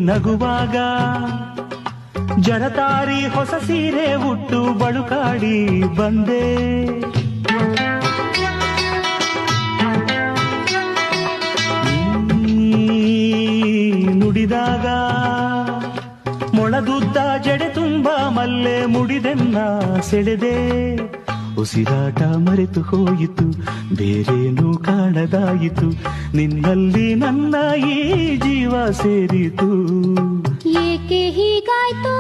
ನಗುವಾಗ ಜರತಾರಿ ಹೊಸ ಸೀರೆ ಉಟ್ಟು ಬಳುಕಾಡಿ ಬಂದೆ. ನುಡಿದಾಗ ಮೊಳದುದ್ದ ಜಡೆ ತುಂಬ ಮಲ್ಲೆ ಮುಡಿದೆನ್ನ ಸೆಳೆದೆ. ಉಸಿರಾಟ ಮರೆತು ಹೋಯಿತು, ಬೇರೇನೂ ಕಾಣದಾಯಿತು, ನಿನ್ನಲ್ಲಿ ನನ್ನ ಈ ಜೀವ ಸೇರಿತು. ಏಕೆ ಹೀಗಾಯ್ತು